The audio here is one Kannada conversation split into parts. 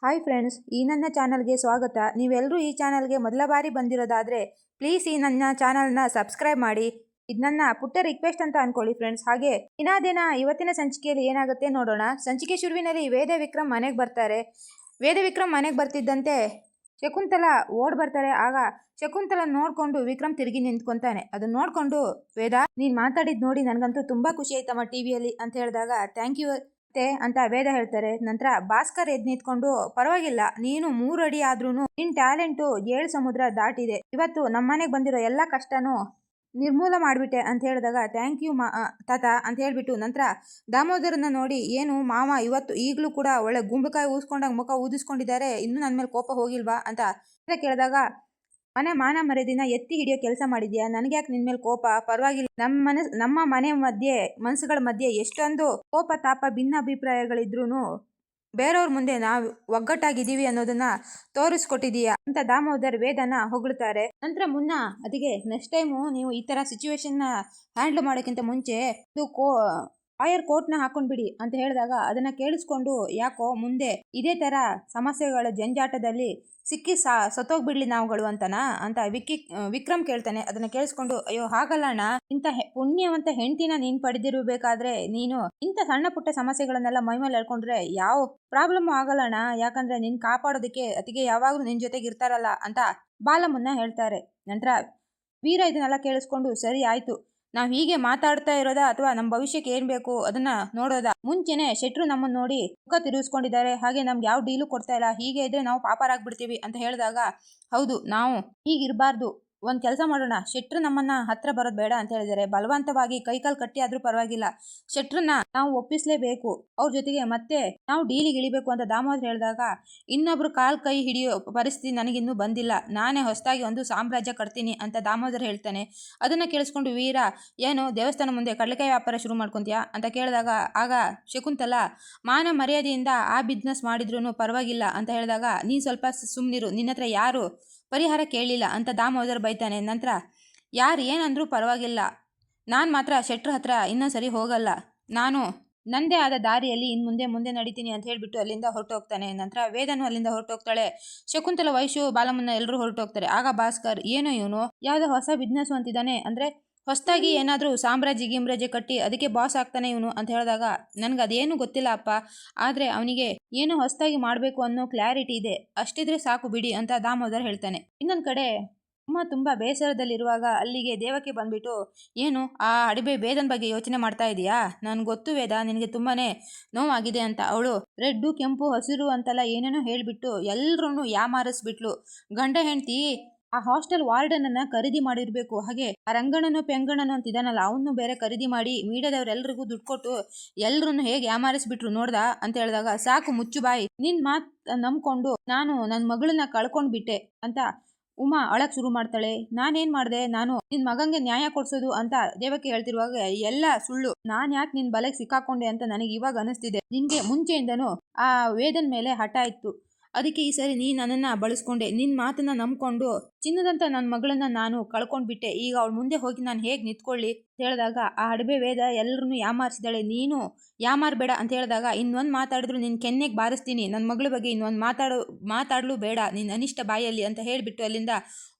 ಹಾಯ್ ಫ್ರೆಂಡ್ಸ್, ಈ ನನ್ನ ಚಾನಲ್ಗೆ ಸ್ವಾಗತ. ನೀವೆಲ್ಲರೂ ಈ ಚಾನಲ್ಗೆ ಮೊದಲ ಬಾರಿ ಬಂದಿರೋದಾದರೆ ಪ್ಲೀಸ್ ಈ ನನ್ನ ಚಾನಲ್ನ ಸಬ್ಸ್ಕ್ರೈಬ್ ಮಾಡಿ. ಇದು ನನ್ನ ಪುಟ್ಟ ರಿಕ್ವೆಸ್ಟ್ ಅಂತ ಅನ್ಕೊಳ್ಳಿ ಫ್ರೆಂಡ್ಸ್. ಹಾಗೆ ದಿನ ಇವತ್ತಿನ ಸಂಚಿಕೆಯಲ್ಲಿ ಏನಾಗುತ್ತೆ ನೋಡೋಣ. ಸಂಚಿಕೆ ಶುರುವಿನಲ್ಲಿ ವೇದ ವಿಕ್ರಮ್ ಮನೆಗೆ ಬರ್ತಾರೆ. ವೇದ ವಿಕ್ರಮ್ ಮನೆಗೆ ಬರ್ತಿದ್ದಂತೆ ಶಕುಂತಲಾ ಓಡ್ ಬರ್ತಾರೆ. ಆಗ ಶಕುಂತಲಾ ನೋಡ್ಕೊಂಡು ವಿಕ್ರಮ್ ತಿರುಗಿ ನಿಂತ್ಕೊಂತಾನೆ. ಅದನ್ನ ನೋಡ್ಕೊಂಡು ವೇದ, ನೀನ್ ಮಾತಾಡಿದ್ ನೋಡಿ ನನಗಂತೂ ತುಂಬಾ ಖುಷಿ ಆಯ್ತಮ್ಮ ಟಿವಿಯಲ್ಲಿ ಅಂತ ಹೇಳಿದಾಗ ಥ್ಯಾಂಕ್ ಯು ಅಂತ ವೇದ ಹೇಳ್ತಾರೆ. ನಂತರ ಭಾಸ್ಕರ್ ಎದ್ ನಿಂತ್ಕೊಂಡು, ಪರವಾಗಿಲ್ಲ, ನೀನು 3 ಅಡಿ ಆದ್ರೂನು ನಿನ್ ಟ್ಯಾಲೆಂಟು 7 ಸಮುದ್ರ ದಾಟಿದೆ. ಇವತ್ತು ನಮ್ಮನೆಗೆ ಬಂದಿರೋ ಎಲ್ಲ ಕಷ್ಟನೂ ನಿರ್ಮೂಲ ಮಾಡ್ಬಿಟ್ಟೆ ಅಂತ ಹೇಳಿದಾಗ ಥ್ಯಾಂಕ್ ಯು ತಾತ ಅಂತ ಹೇಳ್ಬಿಟ್ಟು ನಂತರ ದಾಮೋದರನ್ನ ನೋಡಿ, ಏನು ಮಾವ ಇವತ್ತು ಈಗಲೂ ಕೂಡ ಒಳ್ಳೆ ಗುಂಬಳಕಾಯಿ ಊಸ್ಕೊಂಡಾಗ ಮುಖ ಊದಿಸ್ಕೊಂಡಿದ್ದಾರೆ, ಇನ್ನೂ ನನ್ನ ಮೇಲೆ ಕೋಪ ಹೋಗಿಲ್ವಾ ಅಂತ ಕೇಳಿದಾಗ, ಮನೆ ಮಾನ ಮರ್ಯಾದಿನ ಎತ್ತಿ ಹಿಡಿಯೋ ಕೆಲಸ ಮಾಡಿದ್ಯಾ, ನನಗೆ ಯಾಕೆ ನಿನ್ ಮೇಲೆ ಕೋಪ, ಪರವಾಗಿಲ್ಲ, ನಮ್ಮ ಮನೆ ಮನಸ್ಸುಗಳ ಮಧ್ಯೆ ಎಷ್ಟೊಂದು ಕೋಪ ತಾಪ ಭಿನ್ನಾಭಿಪ್ರಾಯಗಳಿದ್ರೂ ಬೇರೆಯವ್ರ ಮುಂದೆ ನಾವು ಒಗ್ಗಟ್ಟಾಗಿದ್ದೀವಿ ಅನ್ನೋದನ್ನ ತೋರಿಸ್ಕೊಟ್ಟಿದೀಯಾ ಅಂತ ದಾಮೋದರ್ ವೇದನ ಹೊಗಳ್ತಾರೆ. ನಂತರ ಮುನ್ನ ಅದಕ್ಕೆ ನೆಕ್ಸ್ಟ್ ಟೈಮು ನೀವು ಈ ತರ ಸಿಚುವೇಶನ್ ಹ್ಯಾಂಡಲ್ ಮಾಡೋಕ್ಕಿಂತ ಮುಂಚೆ ಆಯರ್ ಕೋಟ್ನ ಹಾಕೊಂಡ್ಬಿಡಿ ಅಂತ ಹೇಳಿದಾಗ ಅದನ್ನ ಕೇಳಿಸ್ಕೊಂಡು, ಯಾಕೋ ಮುಂದೆ ಇದೇ ತರ ಸಮಸ್ಯೆಗಳ ಜಂಜಾಟದಲ್ಲಿ ಸಿಕ್ಕಿ ಸತ್ತೋಗ್ಬಿಡ್ಲಿ ನಾವುಗಳು ಅಂತನಾ ಅಂತ ವಿಕ್ರಮ್ ಕೇಳ್ತಾನೆ. ಅದನ್ನ ಕೇಳಿಸ್ಕೊಂಡು, ಅಯ್ಯೋ ಹಾಗಲ್ಲ ಅಣ್ಣ, ಇಂಥ ಪುಣ್ಯವಂತ ಹೆಂಡತಿನ ನೀನ್ ಪಡೆದಿರಬೇಕಾದ್ರೆ ನೀನು ಇಂಥ ಸಣ್ಣ ಪುಟ್ಟ ಸಮಸ್ಯೆಗಳನ್ನೆಲ್ಲ ಮೈಮೇಲೆ ಹೇಳ್ಕೊಂಡ್ರೆ ಯಾವ ಪ್ರಾಬ್ಲಮ್ ಆಗಲ್ಲ ಅಣ್ಣ, ಯಾಕಂದ್ರೆ ನಿನ್ ಕಾಪಾಡೋದಕ್ಕೆ ಅತಿಗೆ ಯಾವಾಗ್ಲೂ ನಿನ್ ಜೊತೆಗೆ ಇರ್ತಾರಲ್ಲ ಅಂತ ಬಾಲಮುನ್ನ ಹೇಳ್ತಾರೆ. ನಂತರ ವೀರ ಇದನ್ನೆಲ್ಲ ಕೇಳಿಸ್ಕೊಂಡು, ಸರಿ ಆಯ್ತು, ನಾವ್ ಹೀಗೆ ಮಾತಾಡ್ತಾ ಇರೋದಾ ಅಥವಾ ನಮ್ಮ ಭವಿಷ್ಯಕ್ಕೆ ಏನ್ ಬೇಕು ಅದನ್ನ ನೋಡೋದಾ? ಮುಂಚೆನೆ ಶೆಟ್ರು ನಮ್ಮನ್ನ ನೋಡಿ ಮುಖ ತಿರುಗಿಸ್ಕೊಂಡಿದ್ದಾರೆ, ಹಾಗೆ ನಮ್ಗೆ ಯಾವ ಡೀಲು ಕೊಡ್ತಾ ಇಲ್ಲ, ಹೀಗೆ ಇದ್ರೆ ನಾವು ಪಾಪರಾಗ್ಬಿಡ್ತೀವಿ ಅಂತ ಹೇಳಿದಾಗ, ಹೌದು, ನಾವು ಹೀಗಿರಬಾರ್ದು, ಒಂದ್ ಕೆಲಸ ಮಾಡೋಣ, ಶೆಟ್ರು ನಮ್ಮನ್ನ ಹತ್ರ ಬರೋದ್ ಬೇಡ ಅಂತ ಹೇಳಿದ್ದಾರೆ, ಬಲವಂತವಾಗಿ ಕೈಕಾಲು ಕಟ್ಟಿ ಆದ್ರೂ ಪರವಾಗಿಲ್ಲ ಶೆಟ್ರನ್ನ ನಾವು ಒಪ್ಪಿಸ್ಲೇಬೇಕು, ಅವ್ರ ಜೊತೆಗೆ ಮತ್ತೆ ನಾವು ಡೀಲಿಗೆ ಇಳಿಬೇಕು ಅಂತ ದಾಮೋದರ್ ಹೇಳಿದಾಗ, ಇನ್ನೊಬ್ರು ಕಾಲ್ ಕೈ ಹಿಡಿಯೋ ಪರಿಸ್ಥಿತಿ ನನಗಿನ್ನೂ ಬಂದಿಲ್ಲ, ನಾನೇ ಹೊಸದಾಗಿ ಒಂದು ಸಾಮ್ರಾಜ್ಯ ಕಟ್ತೀನಿ ಅಂತ ದಾಮೋದರ್ ಹೇಳ್ತಾನೆ. ಅದನ್ನ ಕೇಳಿಸ್ಕೊಂಡು ವೀರ, ಏನು ದೇವಸ್ಥಾನ ಮುಂದೆ ಕಡಲೆಕಾಯಿ ವ್ಯಾಪಾರ ಶುರು ಮಾಡ್ಕೊಂತೀಯಾ ಅಂತ ಕೇಳಿದಾಗ, ಆಗ ಶಕುಂತಲಾ, ಮಾನ ಮರ್ಯಾದೆಯಿಂದ ಆ ಬಿಸ್ನೆಸ್ ಮಾಡಿದ್ರು ಪರವಾಗಿಲ್ಲ ಅಂತ ಹೇಳಿದಾಗ, ನೀನ್ ಸ್ವಲ್ಪ ಸುಮ್ನಿರು, ನಿನ್ನ ಹತ್ರ ಯಾರು ಪರಿಹಾರ ಕೇಳಲಿಲ್ಲ ಅಂತ ದಾಮೋದರ್ ಬೈತಾನೆ. ನಂತರ ಯಾರು ಏನಂದ್ರೂ ಪರವಾಗಿಲ್ಲ, ನಾನು ಮಾತ್ರ ಶೆಟ್ರ ಹತ್ರ ಇನ್ನೊಂದ್ಸರಿ ಹೋಗಲ್ಲ, ನಾನು ನಂದೇ ಆದ ದಾರಿಯಲ್ಲಿ ಮುಂದೆ ನಡೀತೀನಿ ಅಂತ ಹೇಳ್ಬಿಟ್ಟು ಅಲ್ಲಿಂದ ಹೊರಟೋಗ್ತಾನೆ. ನಂತರ ವೇದನು ಅಲ್ಲಿಂದ ಹೊರಟೋಗ್ತಾಳೆ. ಶಕುಂತಲ, ವೈಶು, ಬಾಲಮನ್ನ ಎಲ್ಲರೂ ಹೊರಟೋಗ್ತಾರೆ. ಆಗ ಭಾಸ್ಕರ್, ಏನೋ ಇವನು ಯಾವುದೋ ಹೊಸ ಬಿಸ್ನೆಸ್ ಅಂತಿದ್ದಾನೆ, ಅಂದ್ರೆ ಹೊಸದಾಗಿ ಏನಾದರೂ ಸಾಮ್ರಾಜ್ಯ ಕಟ್ಟಿ ಅದಕ್ಕೆ ಬಾಸ್ ಆಗ್ತಾನೆ ಇವನು ಅಂತ ಹೇಳಿದಾಗ, ನನ್ಗೆ ಅದೇನು ಗೊತ್ತಿಲ್ಲ ಅಪ್ಪ, ಆದ್ರೆ ಅವನಿಗೆ ಏನು ಹೊಸದಾಗಿ ಮಾಡಬೇಕು ಅನ್ನೋ ಕ್ಲಾರಿಟಿ ಇದೆ, ಅಷ್ಟಿದ್ರೆ ಸಾಕು ಬಿಡಿ ಅಂತ ದಾಮೋದರ್ ಹೇಳ್ತಾನೆ. ಇನ್ನೊಂದ್ ಕಡೆ ಅಮ್ಮ ತುಂಬಾ ಬೇಸರದಲ್ಲಿರುವಾಗ ಅಲ್ಲಿಗೆ ದೇವಕ್ಕೆ ಬಂದ್ಬಿಟ್ಟು, ಏನು ಆ ಅಡಿಬೆ ವೇದನ್ ಬಗ್ಗೆ ಯೋಚನೆ ಮಾಡ್ತಾ ಇದೀಯಾ, ನನ್ಗೆ ಗೊತ್ತು ವೇದ, ನಿನಗೆ ತುಂಬಾನೇ ನೋವಾಗಿದೆ ಅಂತ. ಅವಳು ರೆಡ್ಡು ಕೆಂಪು ಹಸಿರು ಅಂತೆಲ್ಲ ಏನೇನೋ ಹೇಳ್ಬಿಟ್ಟು ಎಲ್ರೂ ಯಾಮಾರಿಸ್ಬಿಟ್ಲು. ಗಂಡ ಹೆಂಡತಿ ಆ ಹಾಸ್ಟೆಲ್ ವಾರ್ಡನ್ ಅನ್ನ ಖರೀದಿ ಮಾಡಿರ್ಬೇಕು, ಹಾಗೆ ಆ ರಂಗಣ್ಣನು ಪೆಂಗಣ್ಣನು ಅಂತ ಇದಾನಲ್ಲ ಅವನು ಬೇರೆ ಖರೀದಿ ಮಾಡಿ ಮೀಡಿಯಾದವ್ರೆಲ್ರಿಗೂ ದುಡ್ಡು ಕೊಟ್ಟು ಎಲ್ರನ್ನು ಹೇಗೆ ಯಾಮಾರಿಸ್ಬಿಟ್ರು ನೋಡ್ದ ಅಂತ ಹೇಳಿದಾಗ, ಸಾಕು ಮುಚ್ಚು ಬಾಯಿ, ನಿನ್ ಮಾತ್ ನಂಬ್ಕೊಂಡು ನಾನು ನನ್ನ ಮಗಳನ್ನ ಕಳ್ಕೊಂಡ್ಬಿಟ್ಟೆ ಅಂತ ಉಮಾ ಅಳಕ್ ಶುರು ಮಾಡ್ತಾಳೆ. ನಾನೇನ್ ಮಾಡ್ದೆ, ನಾನು ನಿನ್ ಮಗಂಗೆ ನ್ಯಾಯ ಕೊಡ್ಸೋದು ಅಂತ ದೇವಕ್ಕೆ ಹೇಳ್ತಿರುವಾಗ, ಎಲ್ಲ ಸುಳ್ಳು, ನಾನ್ ಯಾಕೆ ನಿನ್ ಬಲೆಗೆ ಸಿಕ್ಕಾಕೊಂಡೆ ಅಂತ ನನಗೆ ಇವಾಗ ಅನಿಸ್ತಿದೆ, ನಿನ್ಗೆ ಮುಂಚೆಯಿಂದನೂ ಆ ವೇದನ್ ಮೇಲೆ ಹಠ ಇತ್ತು, ಅದಕ್ಕೆ ಈ ಸರಿ ನೀ ನನ್ನನ್ನ ಬಳಸ್ಕೊಂಡೆ, ನಿನ್ ಮಾತನ್ನ ನಂಬ್ಕೊಂಡು ಚಿನ್ನದಂತ ನನ್ನ ಮಗಳನ್ನ ನಾನು ಕಳ್ಕೊಂಡ್ಬಿಟ್ಟೆ, ಈಗ ಅವಳ ಮುಂದೆ ಹೋಗಿ ನಾನು ಹೇಗೆ ನಿಂತ್ಕೊಳ್ಳಿ ಅಂತ ಹೇಳಿದಾಗ, ಆ ಅಡಬೆ ವೇದ ಎಲ್ಲರನ್ನು ಯಾಮಾರಿಸಿದಾಳೆ. ನೀನು ಯಾಮಾರ್ಬೇಡ ಅಂತ ಹೇಳಿದಾಗ, ಇನ್ನೊಂದು ಮಾತಾಡಿದ್ರು ನಿನ್ ಕೆನ್ನೆಗೆ ಬಾರಿಸ್ತೀನಿ, ನನ್ನ ಮಗಳ ಬಗ್ಗೆ ಇನ್ನೊಂದು ಮಾತಾಡಲು ಬೇಡ ನಿನ್ ಅನಿಷ್ಟ ಬಾಯಲ್ಲಿ ಅಂತ ಹೇಳ್ಬಿಟ್ಟು ಅಲ್ಲಿಂದ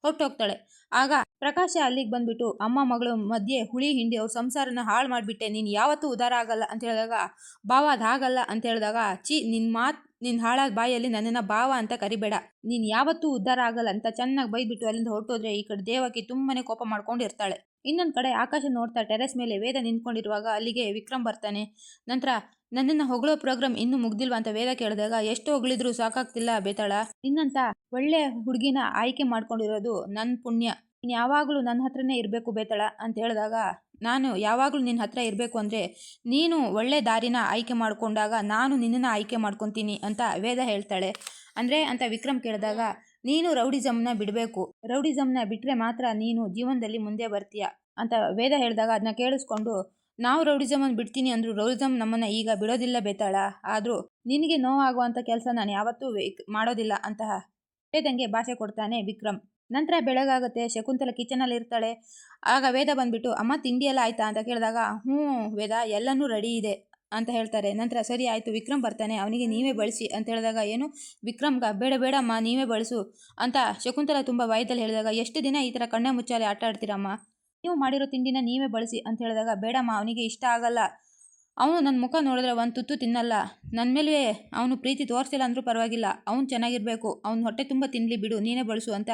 ಹೊರಟೋಗ್ತಾಳೆ. ಆಗ ಪ್ರಕಾಶ ಅಲ್ಲಿಗೆ ಬಂದ್ಬಿಟ್ಟು, ಅಮ್ಮ ಮಗಳು ಮಧ್ಯೆ ಹುಳಿ ಹಿಂಡಿ ಅವ್ರ ಸಂಸಾರನ ಹಾಳು ಮಾಡ್ಬಿಟ್ಟೆ, ನೀನ್ ಯಾವತ್ತೂ ಉದಾರ ಆಗಲ್ಲ ಅಂತ ಹೇಳಿದಾಗ, ಬಾವ ಅದಾಗಲ್ಲ ಅಂತ ಹೇಳಿದಾಗ, ನಿನ್ ಹಾಳಾದ ಬಾಯಲ್ಲಿ ನನ್ನನ್ನ ಬಾವ ಅಂತ ಕರಿಬೇಡ, ನೀನ್ ಯಾವತ್ತೂ ಉದ್ಧಾರ ಆಗಲ್ಲ ಅಂತ ಚೆನ್ನಾಗಿ ಬೈದ್ಬಿಟ್ಟು ಅಲ್ಲಿಂದ ಹೊರಟೋದ್ರೆ ಈ ಕಡೆ ದೇವಕಿ ತುಂಬಾನೇ ಕೋಪ ಮಾಡ್ಕೊಂಡಿರ್ತಾಳೆ. ಇನ್ನೊಂದ್ ಕಡೆ ಆಕಾಶ ನೋಡ್ತಾ ಟೆರೆಸ್ ಮೇಲೆ ವೇದ ನಿಂತ್ಕೊಂಡಿರುವಾಗ ಅಲ್ಲಿಗೆ ವಿಕ್ರಮ್ ಬರ್ತಾನೆ. ನಂತರ ನನ್ನನ್ನ ಹೊಗಳೋ ಪ್ರೋಗ್ರಾಮ್ ಇನ್ನೂ ಮುಗ್ದಿಲ್ವಾ ಅಂತ ವೇದ ಕೇಳಿದಾಗ, ಎಷ್ಟು ಹೊಗಳಿದ್ರು ಸಾಕಾಗ್ತಿಲ್ಲ ಬೇತಾಳ, ನಿನ್ನಂತ ಒಳ್ಳೆ ಹುಡುಗಿನ ಆಯ್ಕೆ ಮಾಡ್ಕೊಂಡಿರೋದು ನನ್ನ ಪುಣ್ಯ, ನೀನ್ ಯಾವಾಗ್ಲೂ ನನ್ನ ಹತ್ರನೇ ಇರ್ಬೇಕು ಬೇತಾಳ ಅಂತ ಹೇಳಿದಾಗ, ನಾನು ಯಾವಾಗ್ಲೂ ನಿನ್ನ ಹತ್ರ ಇರಬೇಕು ಅಂದ್ರೆ ನೀನು ಒಳ್ಳೆ ದಾರಿನ ಆಯ್ಕೆ ಮಾಡ್ಕೊಂಡಾಗ ನಾನು ನಿನ್ನನ್ನು ಆಯ್ಕೆ ಮಾಡ್ಕೊತೀನಿ ಅಂತ ವೇದ ಹೇಳ್ತಾಳೆ. ಅಂದ್ರೆ ಅಂತ ವಿಕ್ರಮ್ ಕೇಳಿದಾಗ, ನೀನು ರೌಡಿಸಮ್ನ ಬಿಡಬೇಕು, ರೌಡಿಸಮ್ನ ಬಿಟ್ರೆ ಮಾತ್ರ ನೀನು ಜೀವನದಲ್ಲಿ ಮುಂದೆ ಬರ್ತೀಯ ಅಂತ ವೇದ ಹೇಳಿದಾಗ, ಅದನ್ನ ಕೇಳಿಸ್ಕೊಂಡು, ನಾವು ರೌಡಿಸಮ್ ಬಿಡ್ತೀನಿ ಅಂದ್ರು ರೌಡಿಸಮ್ ನಮ್ಮನ್ನ ಈಗ ಬಿಡೋದಿಲ್ಲ ಬೇತಾಳ, ಆದ್ರೂ ನಿನಗೆ ನೋವಾಗುವಂತ ಕೆಲಸ ನಾನು ಯಾವತ್ತೂ ಮಾಡೋದಿಲ್ಲ ಅಂತ ವೇದಂಗೆ ಭಾಷೆ ಕೊಡ್ತಾನೆ ವಿಕ್ರಮ್. ನಂತರ ಬೆಳಗಾಗುತ್ತೆ. ಶಕುಂತಲ ಕಿಚನಲ್ಲಿ ಇರ್ತಾಳೆ. ಆಗ ವೇದ ಬಂದ್ಬಿಟ್ಟು, ಅಮ್ಮ ತಿಂಡಿ ಎಲ್ಲ ಆಯ್ತಾ ಅಂತ ಕೇಳಿದಾಗ, ವೇದ ಎಲ್ಲನೂ ರೆಡಿ ಇದೆ ಅಂತ ಹೇಳ್ತಾರೆ. ನಂತರ ಸರಿ ಆಯಿತು, ವಿಕ್ರಮ್ ಬರ್ತಾನೆ, ಅವನಿಗೆ ನೀವೇ ಬಳಸಿ ಅಂತ ಹೇಳಿದಾಗ, ಏನು ವಿಕ್ರಮ್ಗ ಬೇಡ ಬೇಡಮ್ಮ ನೀವೇ ಬಳಸು ಅಂತ ಶಕುಂತಲಾ ತುಂಬ ವಾಯ್ದಲ್ಲಿ ಹೇಳಿದಾಗ, ಎಷ್ಟು ದಿನ ಈ ಥರ ಕಣ್ಣೆ ಮುಚ್ಚಾಲೆ ಆಟ ಆಡ್ತೀರಮ್ಮ, ನೀವು ಮಾಡಿರೋ ತಿಂಡಿನ ನೀವೇ ಬಳಸಿ ಅಂತ ಹೇಳಿದಾಗ, ಬೇಡಮ್ಮ ಅವನಿಗೆ ಇಷ್ಟ ಆಗಲ್ಲ, ಅವನು ನನ್ನ ಮುಖ ನೋಡಿದ್ರೆ ಒಂದು ತುತ್ತು ತಿನ್ನಲ್ಲ, ನನ್ನ ಮೇಲೆ ಅವನು ಪ್ರೀತಿ ತೋರಿಸಿಲ್ಲ ಅಂದರೂ ಪರವಾಗಿಲ್ಲ, ಅವ್ನು ಚೆನ್ನಾಗಿರಬೇಕು, ಅವ್ನು ಹೊಟ್ಟೆ ತುಂಬ ತಿನ್ನಲಿ ಬಿಡು, ನೀನೇ ಬಳಸು ಅಂತ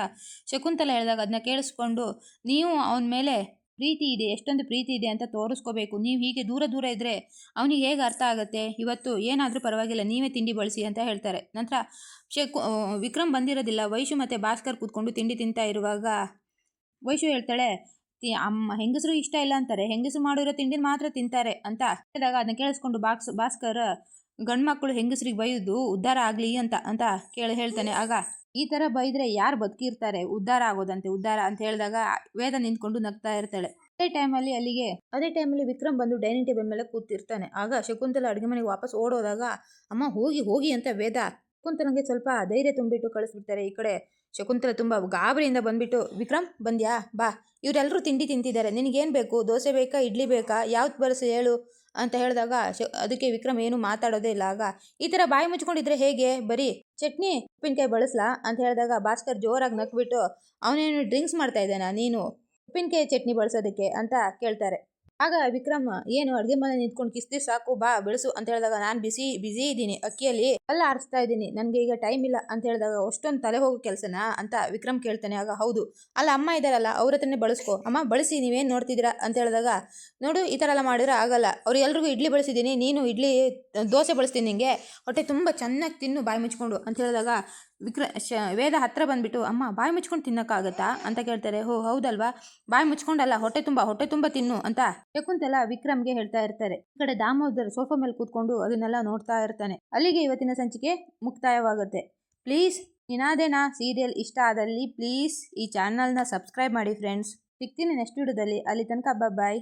ಶಕುಂತಲಾ ಹೇಳಿದಾಗ, ಅದನ್ನ ಕೇಳಿಸ್ಕೊಂಡು, ನೀವು ಅವನ ಮೇಲೆ ಪ್ರೀತಿ ಇದೆ, ಎಷ್ಟೊಂದು ಪ್ರೀತಿ ಇದೆ ಅಂತ ತೋರಿಸ್ಕೋಬೇಕು, ನೀವು ಹೀಗೆ ದೂರ ದೂರ ಇದ್ದರೆ ಅವನಿಗೆ ಹೇಗೆ ಅರ್ಥ ಆಗುತ್ತೆ, ಇವತ್ತು ಏನಾದರೂ ಪರವಾಗಿಲ್ಲ ನೀವೇ ತಿಂಡಿ ಬಳಸಿ ಅಂತ ಹೇಳ್ತಾರೆ. ನಂತರ ವಿಕ್ರಮ್ ಬಂದಿರೋದಿಲ್ಲ, ವೈಶು ಮತ್ತು ಭಾಸ್ಕರ್ ಕೂತ್ಕೊಂಡು ತಿಂಡಿ ತಿಂತಾ ಇರುವಾಗ ವೈಶು ಹೇಳ್ತಾಳೆ, ಅಮ್ಮ ಹೆಂಗಸರು ಇಷ್ಟ ಇಲ್ಲ ಅಂತಾರೆ, ಹೆಂಗಸರು ಮಾಡಿರೋ ತಿಂಡಿನ ಮಾತ್ರ ತಿಂತಾರೆ ಅಂತ ಹೇಳಿದಾಗ, ಅದನ್ನ ಕೇಳಿಸ್ಕೊಂಡು ಭಾಸ್ಕರ್ ಗಂಡು ಮಕ್ಕಳು ಹೆಂಗಸರಿಗೆ ಬೈದು ಉದ್ಧಾರ ಆಗಲಿ ಅಂತ ಅಂತ ಹೇಳ್ತಾನೆ. ಆಗ ಈ ಥರ ಬೈದ್ರೆ ಯಾರು ಬದುಕಿರ್ತಾರೆ, ಉದ್ಧಾರ ಆಗೋದಂತೆ ಉದ್ಧಾರ ಅಂತ ಹೇಳಿದಾಗ ವೇದ ನಿಂತ್ಕೊಂಡು ನಗ್ತಾ ಇರ್ತಾಳೆ. ಅದೇ ಟೈಮಲ್ಲಿ ವಿಕ್ರಮ್ ಬಂದು ಡೈನಿಂಗ್ ಟೇಬಲ್ ಮೇಲೆ ಕೂತಿರ್ತಾನೆ. ಆಗ ಶಕುಂತಲಾ ಅಡುಗೆ ಮನೆಗೆ ವಾಪಸ್ ಓಡೋದಾಗ, ಅಮ್ಮ ಹೋಗಿ ಹೋಗಿ ಅಂತ ವೇದ ಶಕುಂತಲಾಗೆ ಸ್ವಲ್ಪ ಧೈರ್ಯ ತುಂಬಿಟ್ಟು ಕಳಿಸ್ಬಿಡ್ತಾರೆ. ಈ ಕಡೆ ಶಕುಂತಲಾ ತುಂಬ ಗಾಬರಿಯಿಂದ ಬಂದ್ಬಿಟ್ಟು, ವಿಕ್ರಮ್ ಬಂದ್ಯಾ, ಬಾ, ಇವರೆಲ್ಲರೂ ತಿಂಡಿ ತಿಂತಿದ್ದಾರೆ, ನಿನಗೇನು ಬೇಕು, ದೋಸೆ ಬೇಕಾ, ಇಡ್ಲಿ ಬೇಕಾ, ಯಾವ್ದು ಬರಸು ಹೇಳು ಅಂತ ಹೇಳಿದಾಗ, ಅದಕ್ಕೆ ವಿಕ್ರಮ್ ಏನು ಮಾತಾಡೋದೇ ಇಲ್ಲ. ಆಗ ಈ ಥರ ಬಾಯಿ ಮುಚ್ಕೊಂಡಿದ್ರೆ ಹೇಗೆ, ಬರೀ ಚಟ್ನಿ ಉಪ್ಪಿನಕಾಯಿ ಬಳಸ್ಲಾ ಅಂತ ಹೇಳಿದಾಗ ಭಾಸ್ಕರ್ ಜೋರಾಗಿ ನಕ್ಬಿಟ್ಟು, ಅವನೇನು ಡ್ರಿಂಕ್ಸ್ ಮಾಡ್ತಾ ಇದ್ದಾನಾ ನೀನು ಉಪ್ಪಿನಕಾಯಿ ಚಟ್ನಿ ಬಳಸೋದಕ್ಕೆ ಅಂತ ಕೇಳ್ತಾರೆ. ಆಗ ವಿಕ್ರಮ್, ಏನು ಅಡುಗೆ ಮನೆ ನಿಂತ್ಕೊಂಡು ಕಿಸ್ತಿ ಸಾಕು, ಬಾ ಬೆಳೆಸು ಅಂತ ಹೇಳಿದಾಗ, ನಾನು ಬಿಸಿ ಇದ್ದೀನಿ, ಅಕ್ಕಿಯಲ್ಲಿ ಎಲ್ಲ ಆರಿಸ್ತಾ ಇದ್ದೀನಿ, ನನಗೆ ಈಗ ಟೈಮ್ ಇಲ್ಲ ಅಂತ ಹೇಳಿದಾಗ, ಅಷ್ಟೊಂದು ತಲೆ ಹೋಗೋ ಕೆಲಸನಾ ಅಂತ ವಿಕ್ರಮ್ ಕೇಳ್ತಾನೆ. ಆಗ ಹೌದು, ಅಲ್ಲ ಅಮ್ಮ ಇದ್ದಾರಲ್ಲ ಅವ್ರ ಹತ್ರನೇ ಬಳಸ್ಕೊ, ಅಮ್ಮ ಬಳಸಿ, ನೀವೇನು ನೋಡ್ತಿದ್ದೀರಾ ಅಂತ ಹೇಳಿದಾಗ, ನೋಡು ಈ ಥರ ಎಲ್ಲ ಮಾಡಿದ್ರೆ ಆಗಲ್ಲ, ಅವ್ರು ಎಲ್ರಿಗೂ ಇಡ್ಲಿ ಬಳಸಿದ್ದೀನಿ, ನೀನು ದೋಸೆ ಬಳಸ್ತೀನಿ, ನಿಂಗೆ ಹೊಟ್ಟೆ ತುಂಬ ಚೆನ್ನಾಗಿ ತಿನ್ನು ಬಾಯಿ ಮುಚ್ಕೊಂಡು ಅಂತ ಹೇಳಿದಾಗ, ವೇದ ಹತ್ರ ಬಂದ್ಬಿಟ್ಟು, ಅಮ್ಮ ಬಾಯಿ ಮುಚ್ಕೊಂಡು ತಿನ್ನೋಕ್ಕಾಗತ್ತಾ ಅಂತ ಕೇಳ್ತಾರೆ. ಹೌದಲ್ವಾ, ಬಾಯಿ ಮುಚ್ಕೊಂಡಲ್ಲ, ಹೊಟ್ಟೆ ತುಂಬ ತಿನ್ನು ಅಂತ ಶಕುಂತಲಾ ವಿಕ್ರಮ್ಗೆ ಹೇಳ್ತಾ ಇರ್ತಾರೆ. ಈ ಕಡೆ ದಾಮೋದರ್ ಸೋಫಾ ಮೇಲೆ ಕೂತ್ಕೊಂಡು ಅದನ್ನೆಲ್ಲ ನೋಡ್ತಾ ಇರ್ತಾನೆ. ಅಲ್ಲಿಗೆ ಇವತ್ತಿನ ಸಂಚಿಕೆ ಮುಕ್ತಾಯವಾಗುತ್ತೆ. ಪ್ಲೀಸ್ ನಿನಾದೇನಾ ಸೀರಿಯಲ್ ಇಷ್ಟ ಆದಲ್ಲಿ ಪ್ಲೀಸ್ ಈ ಚಾನಲ್ನ ಸಬ್ಸ್ಕ್ರೈಬ್ ಮಾಡಿ ಫ್ರೆಂಡ್ಸ್. ಸಿಗ್ತೀನಿ ನೆಕ್ಸ್ಟ್ ವಿಡಿಯೋದಲ್ಲಿ, ಅಲ್ಲಿ ತನಕ ಬಾಯ್.